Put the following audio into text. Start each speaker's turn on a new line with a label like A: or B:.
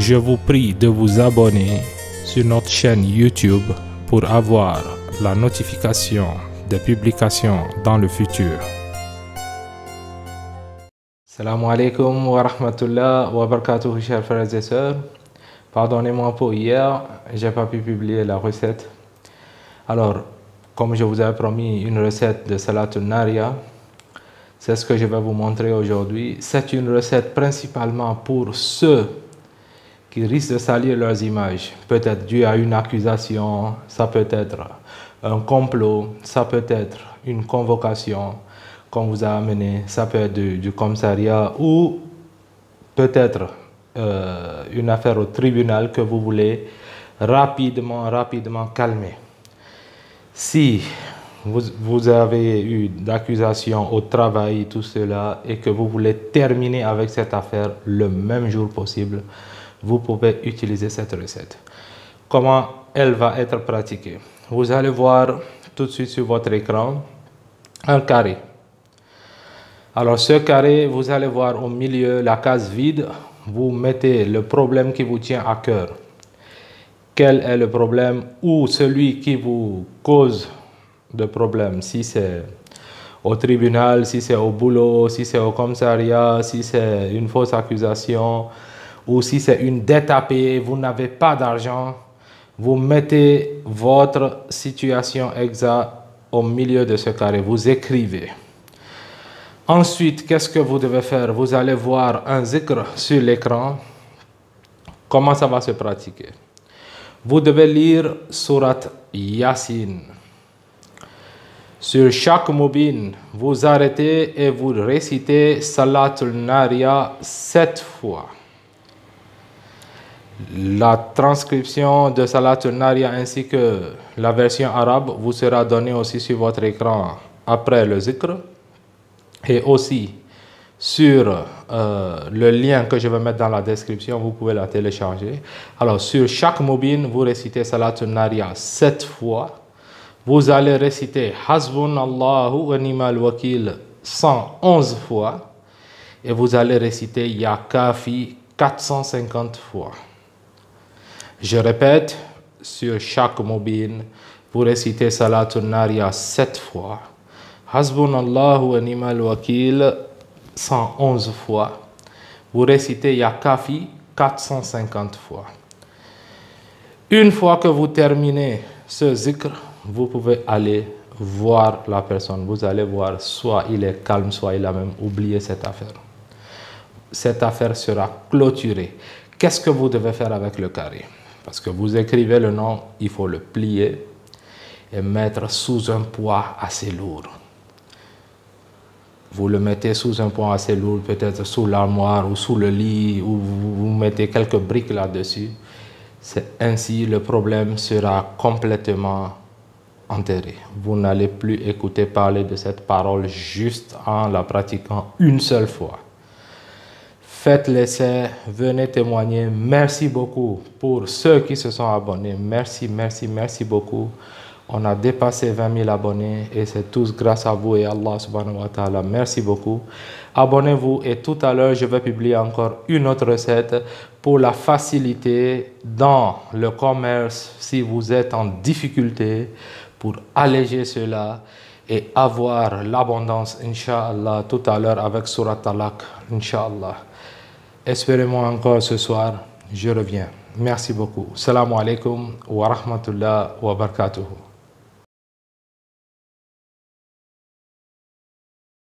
A: Je vous prie de vous abonner sur notre chaîne YouTube pour avoir la notification des publications dans le futur. Salam alaikum wa rahmatullah wa barakatuh, chers frères et sœurs. Pardonnez-moi pour hier, j'ai pas pu publier la recette. Alors, comme je vous avais promis une recette de Salatul Nariya, c'est ce que je vais vous montrer aujourd'hui. C'est une recette principalement pour ceux qui risquent de salir leurs images. Peut-être dû à une accusation, ça peut être un complot, ça peut être une convocation qu'on vous a amené, ça peut être du commissariat ou peut-être une affaire au tribunal que vous voulez rapidement calmer. Si vous avez eu d'accusations au travail, tout cela, et que vous voulez terminer avec cette affaire le même jour possible, vous pouvez utiliser cette recette. Comment elle va être pratiquée? Vous allez voir tout de suite sur votre écran un carré. Alors ce carré, vous allez voir au milieu la case vide. Vous mettez le problème qui vous tient à cœur. Quel est le problème ou celui qui vous cause de problème? Si c'est au tribunal, si c'est au boulot, si c'est au commissariat, si c'est une fausse accusation ou si c'est une dette à payer, vous n'avez pas d'argent, vous mettez votre situation exacte au milieu de ce carré, vous écrivez. Ensuite, qu'est-ce que vous devez faire? Vous allez voir un zikr sur l'écran. Comment ça va se pratiquer? Vous devez lire Surat Yasin. Sur chaque mubin, vous arrêtez et vous récitez Salatul Nariya 7 fois. La transcription de Salatul Nariya ainsi que la version arabe vous sera donnée aussi sur votre écran après le zikr. Et aussi sur le lien que je vais mettre dans la description, vous pouvez la télécharger. Alors sur chaque mubin, vous récitez Salatul Nariya 7 fois. Vous allez réciter Hasbunallahu wa ni'mal wakil 111 fois. Et vous allez réciter Ya Kafi 450 fois. Je répète, sur chaque mubin, vous récitez Salatul Nariya 7 fois. Hasbunallahu wa ni'mal wakil 111 fois. Vous récitez Ya Kafi 450 fois. Une fois que vous terminez ce zikr, vous pouvez aller voir la personne. Vous allez voir, soit il est calme, soit il a même oublié cette affaire. Cette affaire sera clôturée. Qu'est-ce que vous devez faire avec le carré? Parce que vous écrivez le nom, il faut le plier et mettre sous un poids assez lourd. Vous le mettez sous un poids assez lourd, peut-être sous l'armoire ou sous le lit, ou vous mettez quelques briques là-dessus. Ainsi, le problème sera complètement enterré. Vous n'allez plus écouter parler de cette parole juste en la pratiquant une seule fois. Faites l'essai, venez témoigner. Merci beaucoup pour ceux qui se sont abonnés. Merci beaucoup. On a dépassé 20 000 abonnés et c'est tous grâce à vous et Allah subhanahu wa ta'ala. Merci beaucoup. Abonnez-vous et tout à l'heure, je vais publier encore une autre recette pour la facilité dans le commerce si vous êtes en difficulté, pour alléger cela et avoir l'abondance, Inch'Allah, tout à l'heure avec Surat Talaq, Inch'Allah. Espérez-moi encore ce soir, je reviens. Merci beaucoup. Salam alaikum wa rahmatullah wa barakatuhu.